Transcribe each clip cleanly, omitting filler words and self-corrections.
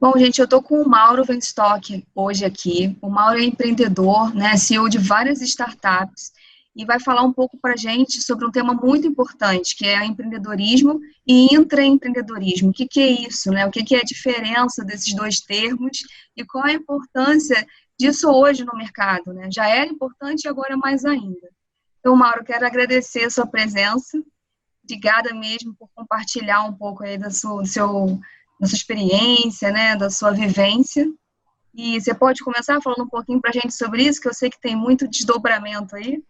Bom, gente, eu estou com o Mauro Venstock hoje aqui. O Mauro é empreendedor, né, CEO de várias startups e vai falar um pouco para a gente sobre um tema muito importante, que é empreendedorismo e intraempreendedorismo. O que que é isso, né? O que que é a diferença desses dois termos e qual a importância disso hoje no mercado, né? Já era importante e agora mais ainda. Então, Mauro, quero agradecer a sua presença. Obrigada mesmo por compartilhar um pouco aí da sua experiência, né, da sua vivência. E você pode começar falando um pouquinho para a gente sobre isso, que eu sei que tem muito desdobramento aí.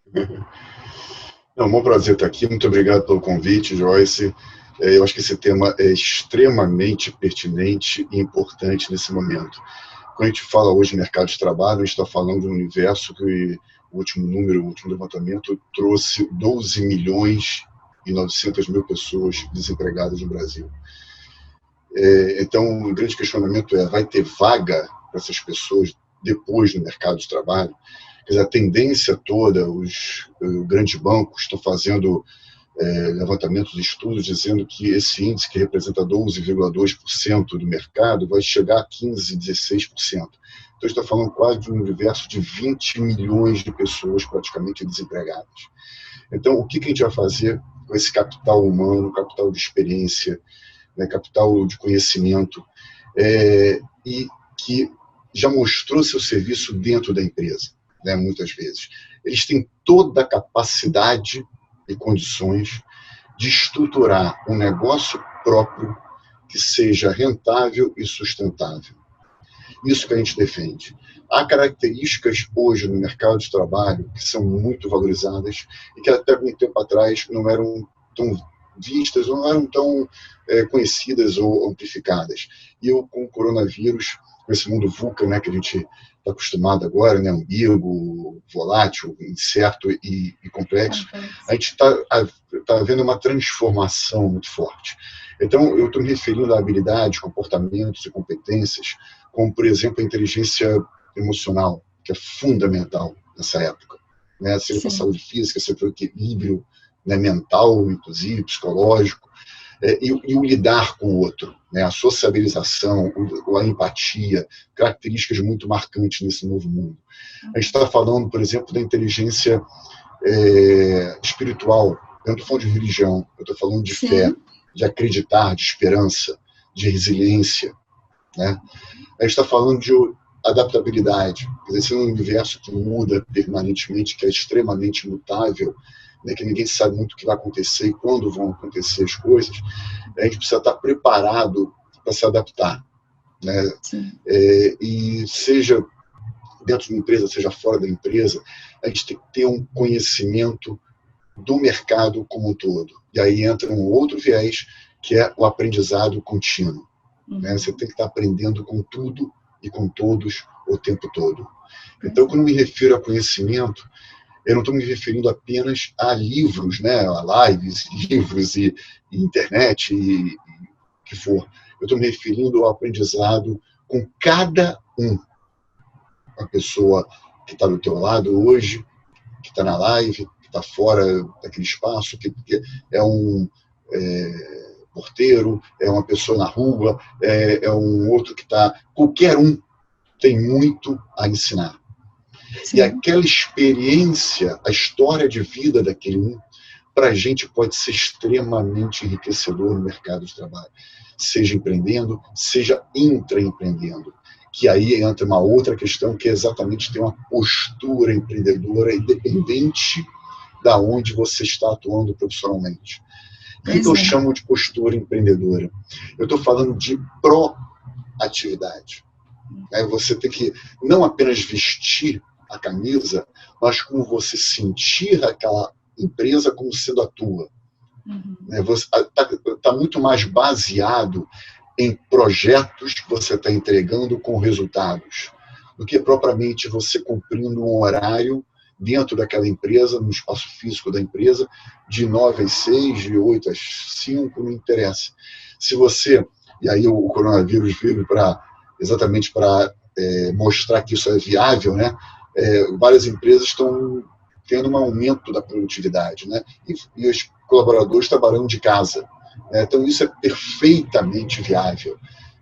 É um bom prazer estar aqui. Muito obrigado pelo convite, Joyce. Eu acho que esse tema é extremamente pertinente e importante nesse momento. Quando a gente fala hoje de mercado de trabalho, a gente está falando de um universo que o último número, o último levantamento, trouxe 12 milhões e 900 mil pessoas desempregadas no Brasil. Então, o grande questionamento é, vai ter vaga para essas pessoas depois no mercado de trabalho? Quer dizer, a tendência toda, os grandes bancos estão fazendo levantamentos, estudos, dizendo que esse índice, que representa 12,2% do mercado, vai chegar a 15%, 16%. Então, está falando quase de um universo de 20 milhões de pessoas praticamente desempregadas. Então, o que a gente vai fazer com esse capital humano, capital de experiência, né, capital de conhecimento, e que já mostrou seu serviço dentro da empresa, né, muitas vezes. Eles têm toda a capacidade e condições de estruturar um negócio próprio que seja rentável e sustentável. Isso que a gente defende. Há características hoje no mercado de trabalho que são muito valorizadas e que até muito tempo atrás não eram tão vistas, ou não eram tão conhecidas ou amplificadas. E eu, com o coronavírus, com esse mundo VUCA, né, que a gente está acostumado agora, né, ambíguo, volátil, incerto e complexo, a gente está vendo uma transformação muito forte. Então, eu estou me referindo a habilidades, comportamentos e competências, como, por exemplo, a inteligência emocional, que é fundamental nessa época, né? Seja para a saúde física, seja para o equilíbrio, né, mental, inclusive, psicológico, e o lidar com o outro, né, a sociabilização, a empatia, características muito marcantes nesse novo mundo. A gente está falando, por exemplo, da inteligência espiritual. Eu não estou falando de religião, eu estou falando de fé, de acreditar, de esperança, de resiliência, né? A gente está falando de adaptabilidade, quer dizer, esse é um universo que muda permanentemente, que é extremamente mutável, né, que ninguém sabe muito o que vai acontecer e quando vão acontecer as coisas. A gente precisa estar preparado para se adaptar, né? E seja dentro de uma empresa, seja fora da empresa, a gente tem que ter um conhecimento do mercado como um todo. E aí entra um outro viés, que é o aprendizado contínuo. Né? Você tem que estar aprendendo com tudo e com todos o tempo todo. Então, quando me refiro a conhecimento, eu não estou me referindo apenas a livros, né, a lives, livros e internet e o que for. Eu estou me referindo ao aprendizado com cada um. A pessoa que está do teu lado hoje, que está na live, que está fora daquele espaço, que é um porteiro, é uma pessoa na rua, é um outro que está... Qualquer um tem muito a ensinar. Sim. E aquela experiência, a história de vida daquele um, para a gente pode ser extremamente enriquecedor no mercado de trabalho. Seja empreendendo, seja intraempreendendo. Que aí entra uma outra questão, que é exatamente ter uma postura empreendedora, independente da onde você está atuando profissionalmente. O que eu chamo de postura empreendedora? Eu estou falando de proatividade. Você tem que não apenas vestir a camisa, mas como você sentir aquela empresa como sendo a tua. Você está muito mais baseado em projetos que você está entregando com resultados, do que propriamente você cumprindo um horário dentro daquela empresa, no espaço físico da empresa, de 9 às 6, de 8 às 5, não interessa. Se você, e aí o coronavírus veio exatamente para mostrar que isso é viável, né? Várias empresas estão tendo um aumento da produtividade, né? E os colaboradores trabalhando de casa. Então, isso é perfeitamente viável.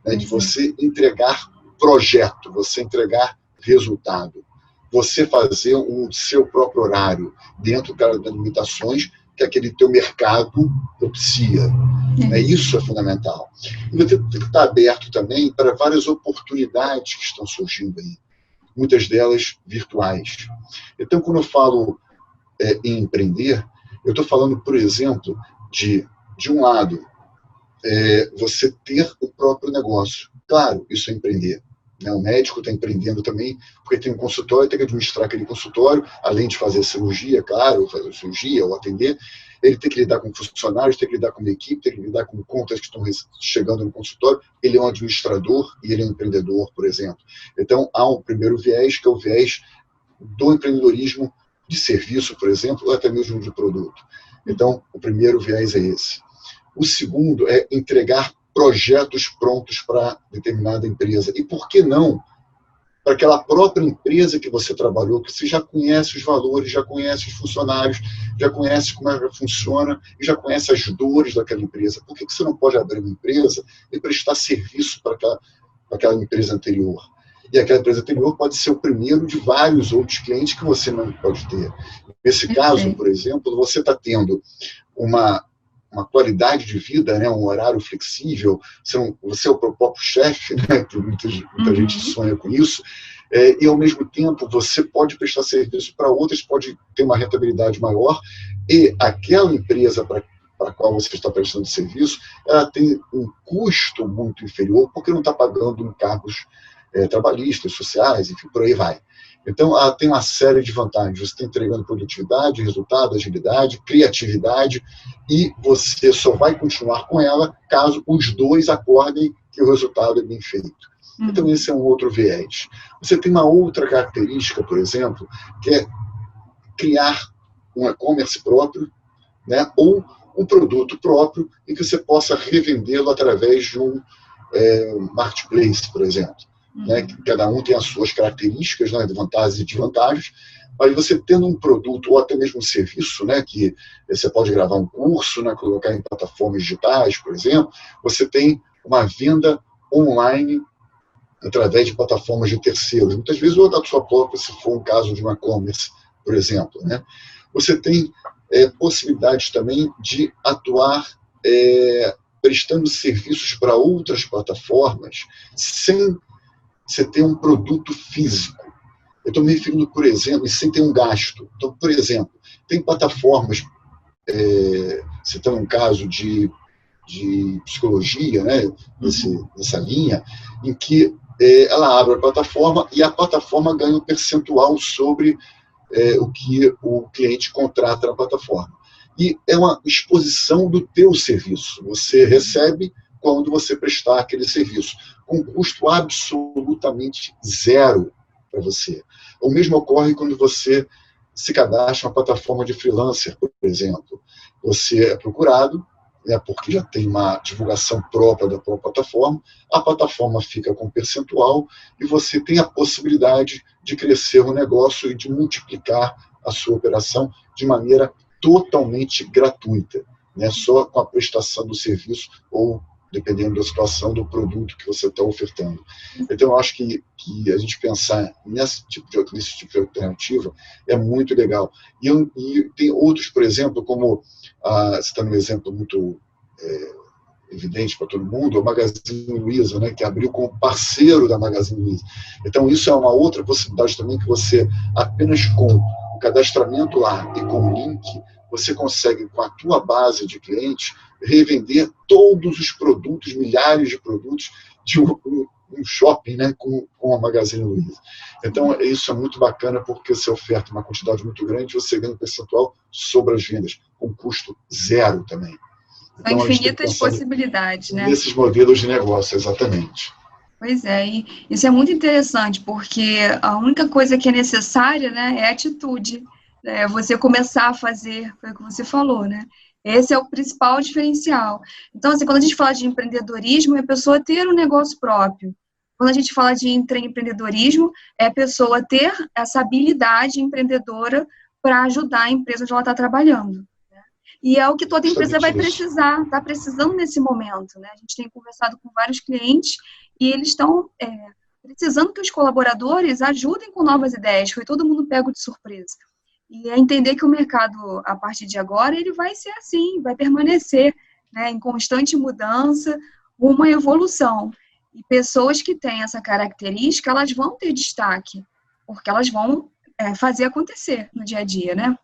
né, de você entregar projeto, você entregar resultado, você fazer o seu próprio horário dentro das limitações que aquele teu mercado propicia. Isso é fundamental. E você tem que estar aberto também para várias oportunidades que estão surgindo aí, muitas delas virtuais. Então, quando eu falo em empreender, eu estou falando, por exemplo, de um lado, você ter o próprio negócio. Claro, isso é empreender. O médico está empreendendo também, porque tem um consultório, tem que administrar aquele consultório, além de fazer cirurgia, claro, fazer cirurgia ou atender, ele tem que lidar com funcionários, tem que lidar com uma equipe, tem que lidar com contas que estão chegando no consultório, ele é um administrador e ele é um empreendedor, por exemplo. Então, há um primeiro viés, que é o viés do empreendedorismo de serviço, por exemplo, ou até mesmo de produto. Então, o primeiro viés é esse. O segundo é entregar projetos prontos para determinada empresa. E por que não? Para aquela própria empresa que você trabalhou, que você já conhece os valores, já conhece os funcionários, já conhece como ela funciona e já conhece as dores daquela empresa. Por que você não pode abrir uma empresa e prestar serviço para aquela empresa anterior? E aquela empresa anterior pode ser o primeiro de vários outros clientes que você não pode ter. Nesse caso, por exemplo, você está tendo uma qualidade de vida, né, um horário flexível, você é o próprio chefe, né, que muita gente sonha com isso, e ao mesmo tempo você pode prestar serviço para outras, pode ter uma rentabilidade maior, e aquela empresa para a qual você está prestando serviço, ela tem um custo muito inferior, porque não está pagando encargos trabalhistas, sociais, enfim, por aí vai. Então, ela tem uma série de vantagens. Você está entregando produtividade, resultado, agilidade, criatividade, e você só vai continuar com ela caso os dois acordem que o resultado é bem feito. Então, esse é um outro viés. Você tem uma outra característica, por exemplo, que é criar um e-commerce próprio, né, ou um produto próprio e que você possa revendê-lo através de um marketplace, por exemplo. Né, que cada um tem as suas características, né, de vantagens e desvantagens, mas você tendo um produto ou até mesmo um serviço, né, que você pode gravar um curso, né, colocar em plataformas digitais, por exemplo, você tem uma venda online através de plataformas de terceiros, muitas vezes ou da sua própria, se for um caso de um e-commerce, por exemplo. Né. Você tem possibilidades também de atuar prestando serviços para outras plataformas sem você ter um produto físico. Eu estou me referindo, por exemplo, sem ter um gasto. Então, por exemplo, tem plataformas, citando um caso de psicologia, né, nessa linha, em que ela abre a plataforma e a plataforma ganha um percentual sobre o que o cliente contrata na plataforma. E é uma exposição do teu serviço. Você recebe quando você prestar aquele serviço, com custo absolutamente zero para você. O mesmo ocorre quando você se cadastra uma plataforma de freelancer, por exemplo. Você é procurado, né, porque já tem uma divulgação própria da própria plataforma, a plataforma fica com percentual e você tem a possibilidade de crescer o negócio e de multiplicar a sua operação de maneira totalmente gratuita, né, só com a prestação do serviço ou dependendo da situação do produto que você está ofertando. Então, eu acho que a gente pensar nesse tipo de alternativa é muito legal. E tem outros, por exemplo, como, citando um exemplo muito evidente para todo mundo, a Magazine Luiza, né, que abriu como parceiro da Magazine Luiza. Então, isso é uma outra possibilidade também, que você, apenas com o cadastramento lá e com o link, você consegue, com a tua base de clientes, revender todos os produtos, milhares de produtos de um shopping, né, com a Magazine Luiza. Então, isso é muito bacana, porque você oferta uma quantidade muito grande, você ganha um percentual sobre as vendas, com custo zero também. Então, são infinitas possibilidades, né? Nesses modelos de negócio, exatamente. Pois é, e isso é muito interessante, porque a única coisa que é necessária, né, é atitude. É você começar a fazer, foi o que você falou, né? Esse é o principal diferencial. Então, assim, quando a gente fala de empreendedorismo, é a pessoa ter um negócio próprio. Quando a gente fala de empreendedorismo, é a pessoa ter essa habilidade empreendedora para ajudar a empresa onde ela está trabalhando. Né? E é o que toda empresa vai Justamente isso. precisar, está precisando nesse momento, né? A gente tem conversado com vários clientes e eles estão precisando que os colaboradores ajudem com novas ideias, foi todo mundo pego de surpresa. E é entender que o mercado, a partir de agora, ele vai ser assim, vai permanecer, né, em constante mudança, uma evolução. E pessoas que têm essa característica, elas vão ter destaque, porque elas vão fazer acontecer no dia a dia, né?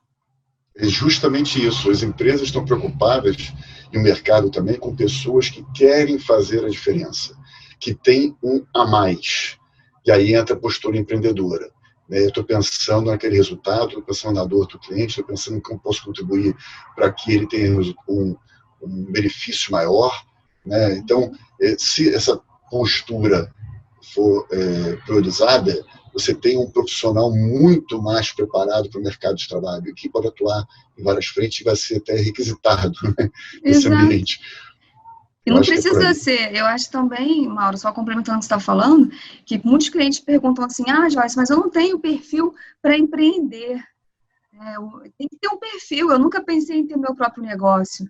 É justamente isso. As empresas estão preocupadas, e o mercado também, com pessoas que querem fazer a diferença, que têm um a mais. E aí entra a postura empreendedora. Eu estou pensando naquele resultado, estou pensando na dor do cliente, estou pensando em como posso contribuir para que ele tenha um benefício maior. Então, se essa postura for priorizada, você tem um profissional muito mais preparado para o mercado de trabalho, que pode atuar em várias frentes e vai ser até requisitado, né, nesse ambiente. E não precisa ser, eu acho também, Mauro, só complementando o que você está falando, que muitos clientes perguntam assim, Joyce, mas eu não tenho perfil para empreender. Tem que ter um perfil, eu nunca pensei em ter meu próprio negócio.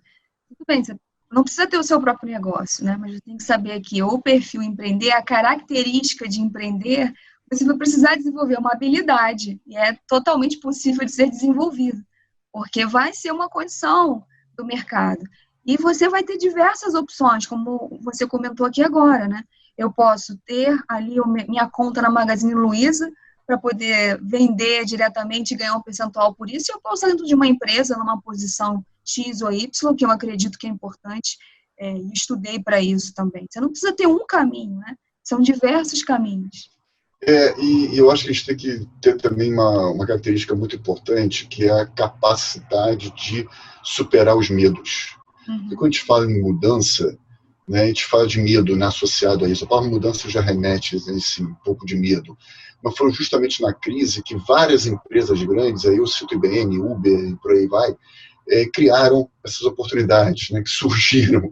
Tudo bem, você não precisa ter o seu próprio negócio, né? Mas você tem que saber que o perfil empreender, a característica de empreender, você vai precisar desenvolver uma habilidade, e é totalmente possível de ser desenvolvido, porque vai ser uma condição do mercado. E você vai ter diversas opções, como você comentou aqui agora, né? Eu posso ter ali minha conta na Magazine Luiza para poder vender diretamente e ganhar um percentual por isso, e eu posso estar dentro de uma empresa, numa posição X ou Y, que eu acredito que é importante, e estudei para isso também. Você não precisa ter um caminho, né? São diversos caminhos. E eu acho que a gente tem que ter também uma característica muito importante, que é a capacidade de superar os medos. E quando a gente fala em mudança, né, a gente fala de medo, né, associado a isso. A palavra mudança já remete a esse um pouco de medo. Mas foi justamente na crise que várias empresas grandes, aí eu cito IBM, Uber e por aí vai, criaram essas oportunidades, né, que surgiram.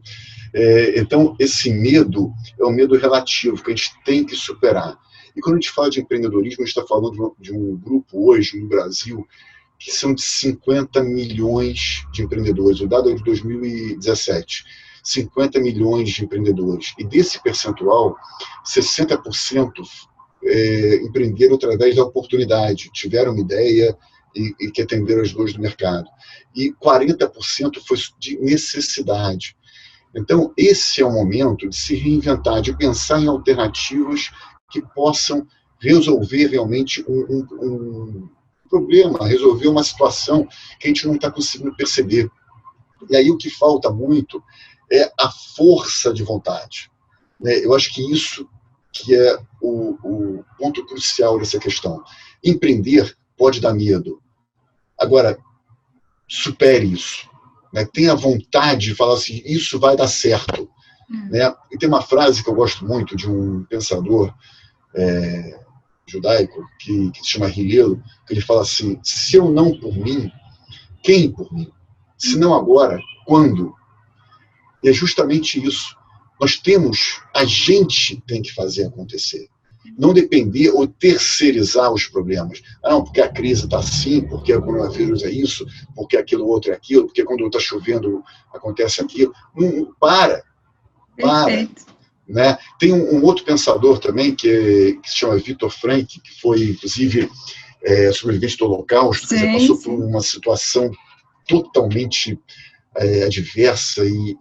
Então, esse medo é um medo relativo, que a gente tem que superar. E quando a gente fala de empreendedorismo, a gente está falando de um grupo hoje no Brasil que são de 50 milhões de empreendedores. O dado é de 2017. 50 milhões de empreendedores. E desse percentual, 60% empreenderam através da oportunidade, tiveram uma ideia e que atenderam as dores do mercado. E 40% foi de necessidade. Então, esse é o momento de se reinventar, de pensar em alternativas que possam resolver realmente um problema, resolver uma situação que a gente não está conseguindo perceber. E aí o que falta muito é a força de vontade. Eu acho que isso que é o ponto crucial dessa questão. Empreender pode dar medo. Agora, supere isso. Tenha vontade de falar assim, isso vai dar certo. E tem uma frase que eu gosto muito de um pensador judaico, que se chama Hillel, que ele fala assim, se eu não por mim, quem por mim? Se não agora, quando? E é justamente isso. A gente tem que fazer acontecer. Não depender ou terceirizar os problemas. Não, porque a crise está assim, porque o coronavírus é isso, porque aquilo outro é aquilo, porque quando está chovendo acontece aquilo. Não, para. Né? Tem um outro pensador também, que se chama Viktor Frankl, que foi, inclusive, sobrevivente do Holocausto, que passou por uma situação totalmente adversa e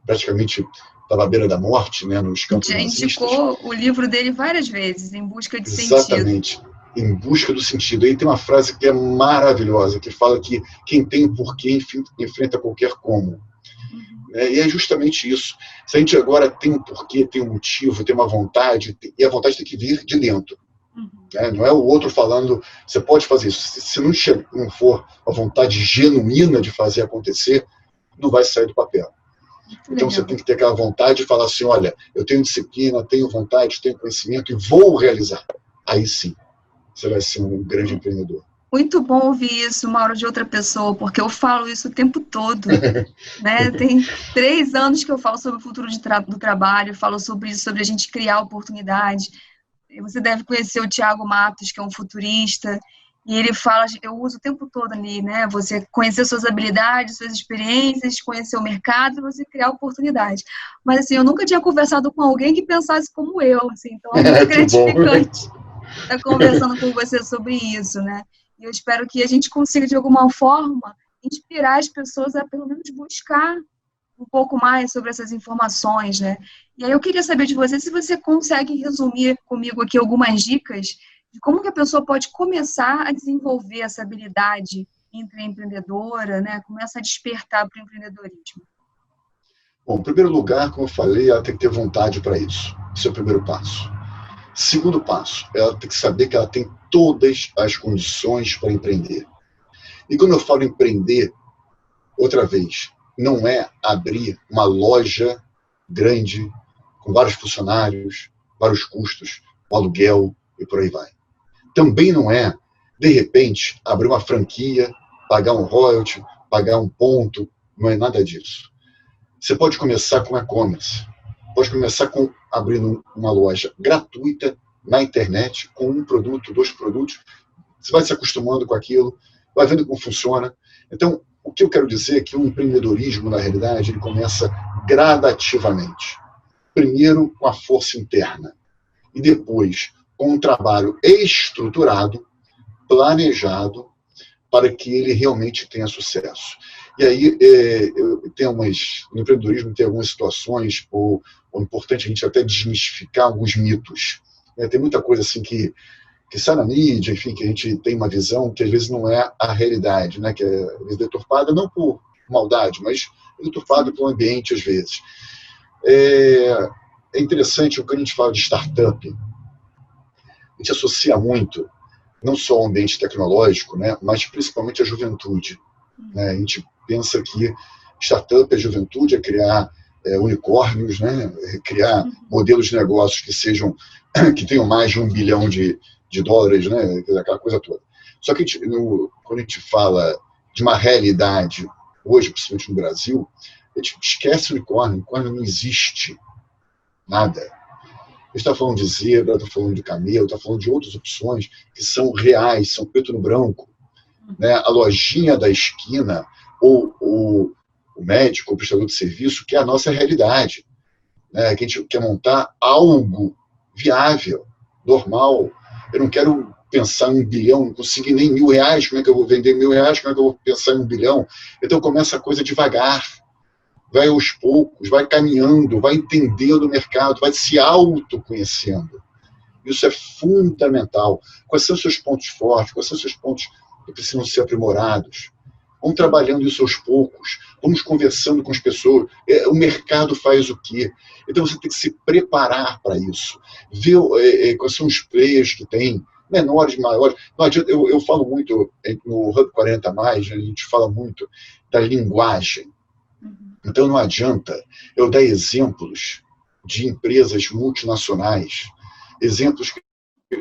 praticamente estava à beira da morte, né, nos campos nazistas. Já indicou o livro dele várias vezes, Em Busca de Sentido. Exatamente, Em Busca do Sentido. Aí tem uma frase que é maravilhosa, que fala que quem tem um porquê enfrenta qualquer como. E é justamente isso. Se a gente agora tem um porquê, tem um motivo, tem uma vontade, e a vontade tem que vir de dentro. Não é o outro falando, você pode fazer isso. Se não for a vontade genuína de fazer acontecer, não vai sair do papel. Então você tem que ter aquela vontade de falar assim, olha, eu tenho disciplina, tenho vontade, tenho conhecimento e vou realizar. Aí sim, você vai ser um grande empreendedor. Muito bom ouvir isso, Mauro, de outra pessoa, porque eu falo isso o tempo todo. Né? Tem 3 anos que eu falo sobre o futuro do trabalho, falo sobre isso, sobre a gente criar oportunidade. Você deve conhecer o Thiago Matos, que é um futurista, E ele fala, eu uso o tempo todo ali, né? Você conhecer suas habilidades, suas experiências, conhecer o mercado e você criar oportunidades. Mas, assim, eu nunca tinha conversado com alguém que pensasse como eu, assim, então é muito Que bom. gratificante estar conversando com você sobre isso, né? E eu espero que a gente consiga, de alguma forma, inspirar as pessoas a, pelo menos, buscar um pouco mais sobre essas informações, né? E aí eu queria saber de você se você consegue resumir comigo aqui algumas dicas de como que a pessoa pode começar a desenvolver essa habilidade empreendedora, né? Começa a despertar para o empreendedorismo. Bom, em primeiro lugar, como eu falei, ela tem que ter vontade para isso. Esse é o primeiro passo. Segundo passo, ela tem que saber que ela tem todas as condições para empreender. E quando eu falo empreender, outra vez, não é abrir uma loja grande, com vários funcionários, vários custos, o aluguel e por aí vai. Também não é, de repente, abrir uma franquia, pagar um royalty, pagar um ponto, não é nada disso. Você pode começar com e-commerce, pode começar com abrindo uma loja gratuita na internet, com um produto, 2 produtos, você vai se acostumando com aquilo, vai vendo como funciona. Então, o que eu quero dizer é que o empreendedorismo, na realidade, ele começa gradativamente. Primeiro, com a força interna. E depois, com um trabalho estruturado, planejado, para que ele realmente tenha sucesso. E aí, no empreendedorismo tem algumas situações, ou é importante a gente até desmistificar alguns mitos. Tem muita coisa assim que sai na mídia, enfim, que a gente tem uma visão que às vezes não é a realidade, né? Que é deturpada não por maldade, mas deturpada pelo ambiente às vezes. É interessante quando a gente fala de startup, a gente associa muito não só ao ambiente tecnológico, né, mas principalmente à juventude. Né? A gente pensa que startup é juventude, é criar unicórnios, né, criar modelos de negócios que tenham mais de $1 bilhão de dólares, né, aquela coisa toda. Só que quando a gente fala de uma realidade, hoje, principalmente no Brasil, a gente esquece o unicórnio. O unicórnio não existe. Nada. A gente está falando de zebra, está falando de camelo, está falando de outras opções que são reais, são preto no branco. Né? A lojinha da esquina, ou o médico, o prestador de serviço, que é a nossa realidade. Né? Que a gente quer montar algo viável, normal. Eu não quero pensar em $1 bilhão, não consegui nem R$1.000, como é que eu vou vender R$1.000, como é que eu vou pensar em $1 bilhão? Então começa a coisa devagar. Vai aos poucos, vai caminhando, vai entendendo o mercado, vai se autoconhecendo. Isso é fundamental. Quais são os seus pontos fortes? Quais são os seus pontos que precisam ser aprimorados? Vamos trabalhando isso aos poucos. Vamos conversando com as pessoas. O mercado faz o quê? Então você tem que se preparar para isso. Ver quais são os players que tem, menores, maiores. Não adianta, eu falo muito no Hub 40+, a gente fala muito da linguagem. Então, não adianta eu dar exemplos de empresas multinacionais, exemplos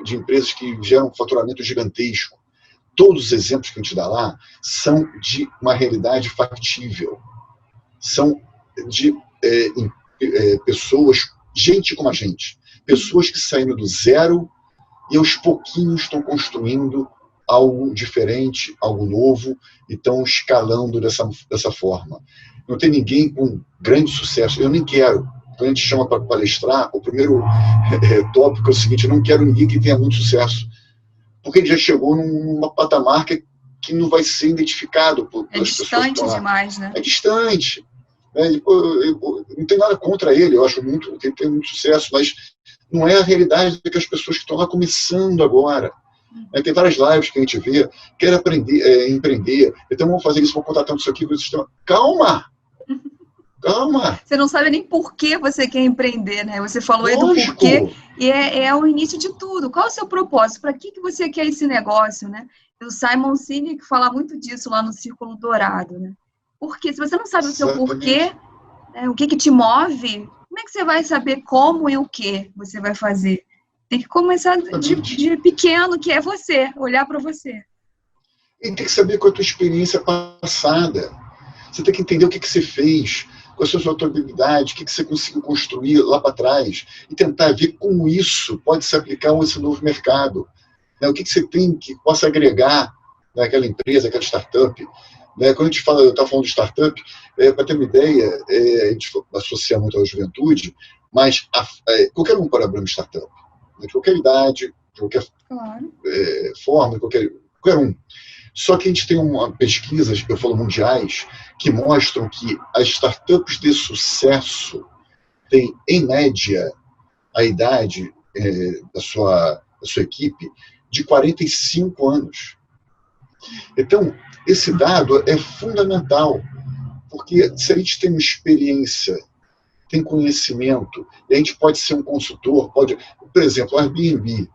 de empresas que geram um faturamento gigantesco. Todos os exemplos que a gente dá lá são de uma realidade factível. São de pessoas, gente como a gente. Pessoas que saíram do zero e aos pouquinhos estão construindo algo diferente, algo novo, e estão escalando dessa forma. Não tem ninguém com grande sucesso. Eu nem quero. Quando a gente chama para palestrar, o primeiro tópico é o seguinte: eu não quero ninguém que tenha muito sucesso. Porque ele já chegou num patamar que não vai ser identificado pelas pessoas. É distante demais, né? É distante. Não tem nada contra ele, eu acho muito que ele tem muito sucesso, mas não é a realidade que as pessoas que estão lá começando agora. Tem várias lives que a gente vê, quer aprender, empreender, então vamos fazer isso, vamos contratar isso aqui, sistema. Calma! Você não sabe nem por que você quer empreender, né? Você falou aí Lógico. do porquê, e é o início de tudo. Qual é o seu propósito? Para que você quer esse negócio, né? O Simon Sinek fala muito disso lá no Círculo Dourado, né? Porque se você não sabe o seu porquê, né, o que te move, como é que você vai saber como e o que você vai fazer? Tem que começar de pequeno, que é você, olhar para você. E tem que saber qual é a tua experiência passada. Você tem que entender o que você fez, qual é a sua habilidade, o que você conseguiu construir lá para trás, e tentar ver como isso pode se aplicar a esse novo mercado. né? O que você tem que possa agregar naquela empresa, aquela startup, né? Quando a gente fala, eu estava falando de startup, para ter uma ideia, a gente associa muito à juventude, mas qualquer um pode abrir uma startup, né? De qualquer idade, de qualquer forma, qualquer um. Só que a gente tem pesquisas, eu falo mundiais, que mostram que as startups de sucesso têm, em média, a idade da sua equipe de 45 anos. Então, esse dado é fundamental, porque se a gente tem uma experiência, tem conhecimento, e a gente pode ser um consultor, por exemplo, o Airbnb,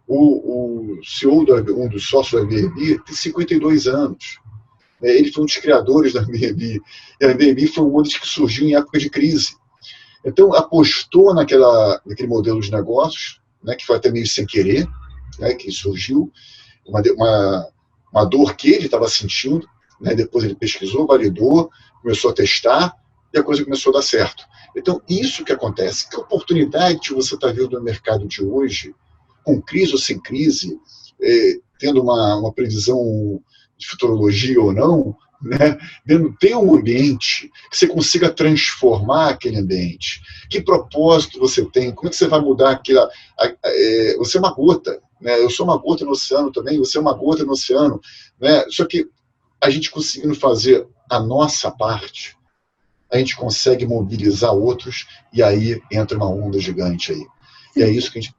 o CEO, um dos sócios do Airbnb, tem 52 anos. Ele foi um dos criadores da Airbnb. E a Airbnb foi um modelo que surgiu em época de crise. Então, apostou naquele modelo de negócios, né, que foi até meio sem querer, né, que surgiu, uma dor que ele estava sentindo, né, depois ele pesquisou, validou, começou a testar, e a coisa começou a dar certo. Então, isso que acontece. Que oportunidade você está vendo no mercado de hoje, com crise ou sem crise, tendo uma previsão de futurologia ou não, né, ter um ambiente que você consiga transformar aquele ambiente. Que propósito você tem? Como é que você vai mudar aquilo? Você é uma gota, né? Eu sou uma gota no oceano também, você é uma gota no oceano, né? Só que a gente conseguindo fazer a nossa parte, a gente consegue mobilizar outros e aí entra uma onda gigante aí. E é isso que a gente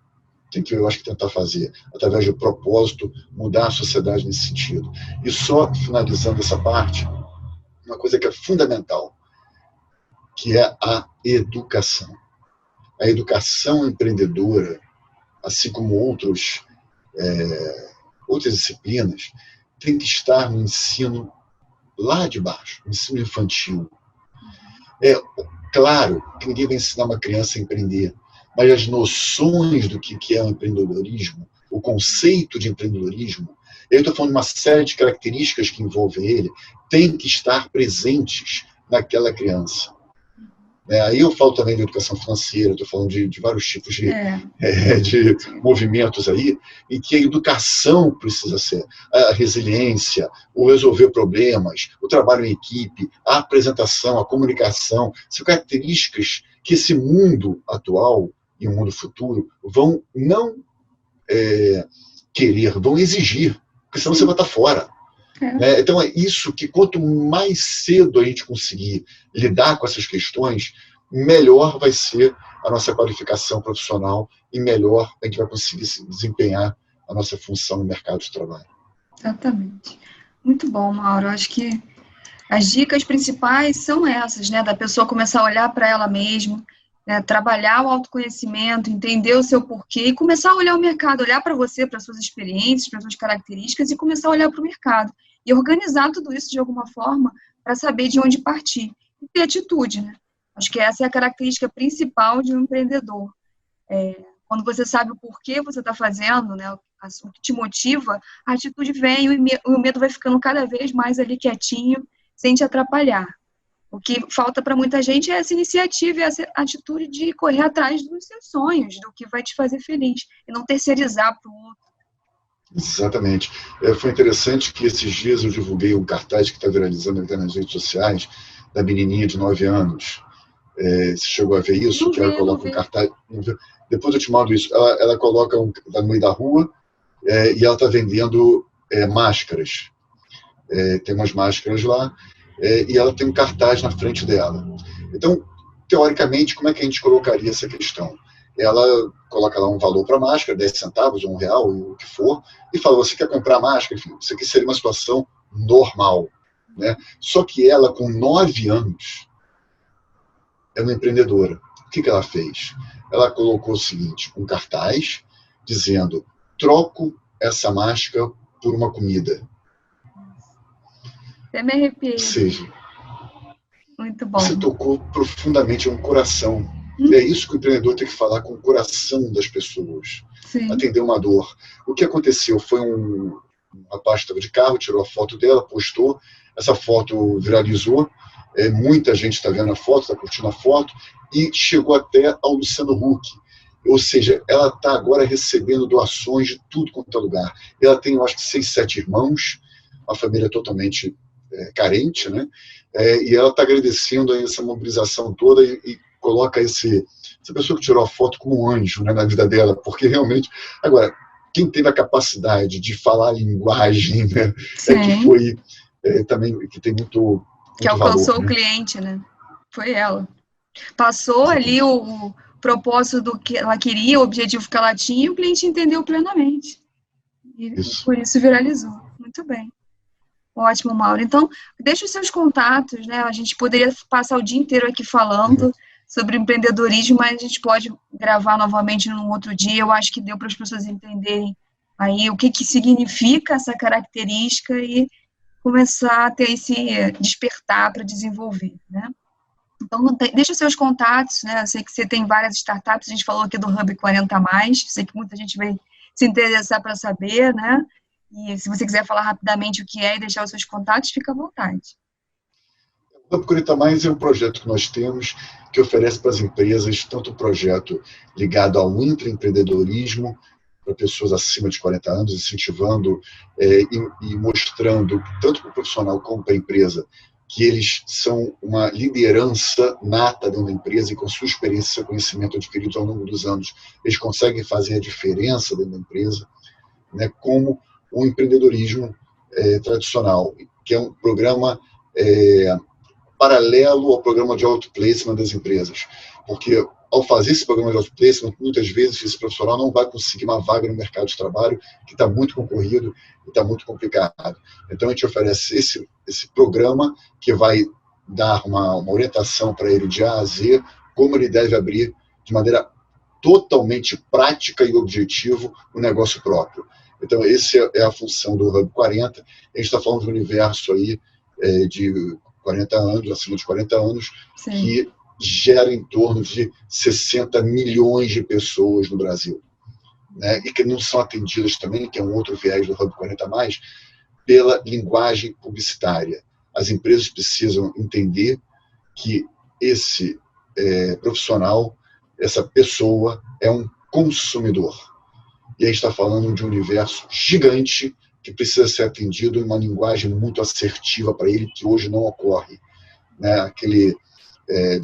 tem que, eu acho, que tentar fazer, através do propósito, mudar a sociedade nesse sentido. E só finalizando essa parte, uma coisa que é fundamental, que é a educação. A educação empreendedora, assim como outras disciplinas, tem que estar no ensino lá de baixo, no ensino infantil. É claro que ninguém vai ensinar uma criança a empreender, mas as noções do que é o empreendedorismo, o conceito de empreendedorismo, eu estou falando de uma série de características que envolvem ele, tem que estar presentes naquela criança. Aí eu falo também de educação financeira, estou falando de vários tipos de movimentos aí, em que a educação precisa ser a resiliência, o resolver problemas, o trabalho em equipe, a apresentação, a comunicação, são características que esse mundo atual e o mundo futuro vão não querer, vão exigir, porque senão você vai estar fora. Então é isso que quanto mais cedo a gente conseguir lidar com essas questões, melhor vai ser a nossa qualificação profissional e melhor a gente vai conseguir desempenhar a nossa função no mercado de trabalho. Exatamente. Muito bom, Mauro. Acho que as dicas principais são essas, né? Da pessoa começar a olhar para ela mesma, né? Trabalhar o autoconhecimento, entender o seu porquê e começar a olhar o mercado, olhar para você, para suas experiências, para suas características e começar a olhar para o mercado. E organizar tudo isso de alguma forma para saber de onde partir. E ter atitude, né? Acho que essa é a característica principal de um empreendedor. Quando você sabe o porquê você está fazendo, né, o que te motiva, a atitude vem e o medo vai ficando cada vez mais ali quietinho, sem te atrapalhar. O que falta para muita gente é essa iniciativa, essa atitude de correr atrás dos seus sonhos, do que vai te fazer feliz, e não terceirizar para o outro. Exatamente. Foi interessante que esses dias eu divulguei um cartaz que está viralizando nas redes sociais, da menininha de 9 anos. Você chegou a ver isso? Que ela coloca um cartaz. Depois eu te mando isso. Ela coloca tá no meio da rua e ela está vendendo máscaras. Tem umas máscaras lá e ela tem um cartaz na frente dela. Então, teoricamente, como é que a gente colocaria essa questão? Ela coloca lá um valor para a máscara, 10 centavos ou R$1, o que for, e fala, você quer comprar máscara? Enfim, isso aqui seria uma situação normal. Né? Só que ela, com 9 anos, é uma empreendedora. O que ela fez? Ela colocou o seguinte, um cartaz dizendo, troco essa máscara por uma comida. Até me arrepiei. Ou seja, muito bom. Você tocou profundamente no coração. E é isso que o empreendedor tem que falar com o coração das pessoas. Sim. Atender uma dor. O que aconteceu foi um rapaz estava de carro, tirou a foto dela, postou. Essa foto viralizou. Muita gente está vendo a foto, está curtindo a foto. E chegou até ao Luciano Huck. ou seja, ela está agora recebendo doações de tudo quanto é lugar. Ela tem, eu acho que 6, 7 irmãos, uma família totalmente carente, né? E ela está agradecendo a essa mobilização toda e coloca essa pessoa que tirou a foto como um anjo, né, na vida dela, porque realmente... Agora, quem teve a capacidade de falar a linguagem, né, que foi também, que tem muito que alcançou valor, o cliente, né? Foi ela. Passou ali o propósito do que ela queria, o objetivo que ela tinha, e o cliente entendeu plenamente. E por isso viralizou. Muito bem. Ótimo, Mauro. Então, deixa os seus contatos, né? A gente poderia passar o dia inteiro aqui falando sobre empreendedorismo, mas a gente pode gravar novamente num outro dia. Eu acho que deu para as pessoas entenderem aí o que significa essa característica e começar a ter esse despertar para desenvolver, né? Então, deixa os seus contatos, né? Eu sei que você tem várias startups, a gente falou aqui do Hub 40+, sei que muita gente vai se interessar para saber, né? E se você quiser falar rapidamente o que é e deixar os seus contatos, fica à vontade. O Hub 40+ é um projeto que nós temos que oferece para as empresas tanto um projeto ligado ao intraempreendedorismo para pessoas acima de 40 anos, incentivando e mostrando, tanto para o profissional como para a empresa, que eles são uma liderança nata dentro da empresa e com sua experiência e seu conhecimento adquiridos ao longo dos anos, eles conseguem fazer a diferença dentro da empresa, né, como o empreendedorismo tradicional, que é um programa paralelo ao programa de outplacement das empresas, porque ao fazer esse programa de outplacement, muitas vezes esse profissional não vai conseguir uma vaga no mercado de trabalho, que está muito concorrido e está muito complicado. Então, a gente oferece esse programa que vai dar uma orientação para ele de A a Z, como ele deve abrir de maneira totalmente prática e objetivo o negócio próprio. Então, essa é a função do Hub 40. A gente está falando de um universo aí de 40 anos, acima de 40 anos, sim, que gera em torno de 60 milhões de pessoas no Brasil, né? E que não são atendidas também, que é um outro viés do Hub 40+, pela linguagem publicitária. As empresas precisam entender que esse profissional, essa pessoa, é um consumidor. E a gente está falando de um universo gigante que precisa ser atendido em uma linguagem muito assertiva para ele, que hoje não ocorre, né? Aquele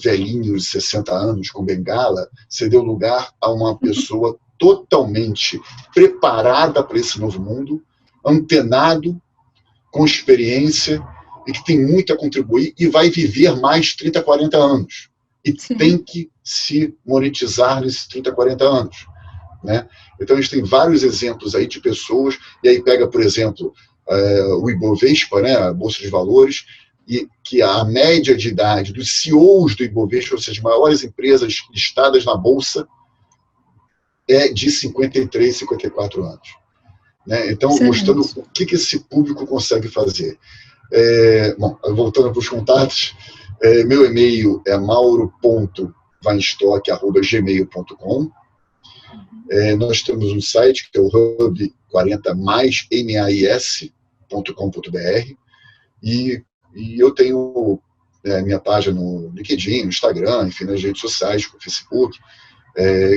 velhinho de 60 anos com bengala cedeu lugar a uma pessoa totalmente preparada para esse novo mundo, antenado, com experiência e que tem muito a contribuir e vai viver mais 30, 40 anos. E sim, tem que se monetizar nesses 30, 40 anos, né? Então, a gente tem vários exemplos aí de pessoas, e aí pega, por exemplo, o Ibovespa, né, a Bolsa de Valores, e que a média de idade dos CEOs do Ibovespa, ou seja, maiores empresas listadas na Bolsa, é de 53, 54 anos. Né? Então, mostrando o que esse público consegue fazer. Bom, voltando para os contatos, meu e-mail é mauro.weinstock@gmail.com. Nós temos um site que é o hub40mais.com.br e eu tenho minha página no LinkedIn, no Instagram, enfim, nas redes sociais, no Facebook,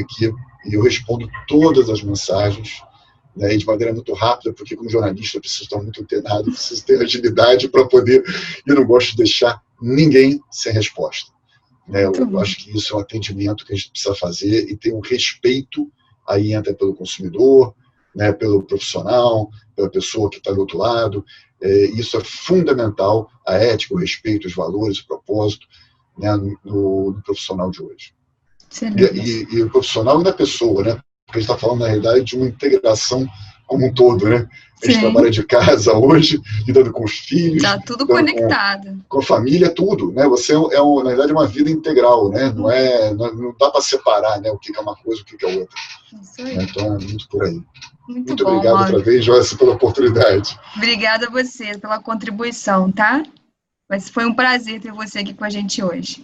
que eu respondo todas as mensagens, né, de maneira muito rápida, porque como jornalista eu preciso estar muito antenado, preciso ter agilidade para poder, eu não gosto de deixar ninguém sem resposta. Né? Eu acho que isso é um atendimento que a gente precisa fazer e ter um respeito, aí entra pelo consumidor, né, pelo profissional, pela pessoa que está do outro lado. Isso é fundamental, a ética, o respeito, os valores, o propósito, né, no profissional de hoje. E o profissional e da pessoa, né? Porque a gente está falando, na realidade, de uma integração como um todo, né? A gente trabalha de casa hoje, lidando com os filhos. Está tudo conectado. Com a família, tudo, né? Você na verdade, uma vida integral, né? Não dá para separar, né, o que é uma coisa e o que é outra. Isso aí. Então, é muito por aí. Muito bom, obrigado outra vez, Joyce, pela oportunidade. Obrigada a você pela contribuição, tá? Mas foi um prazer ter você aqui com a gente hoje.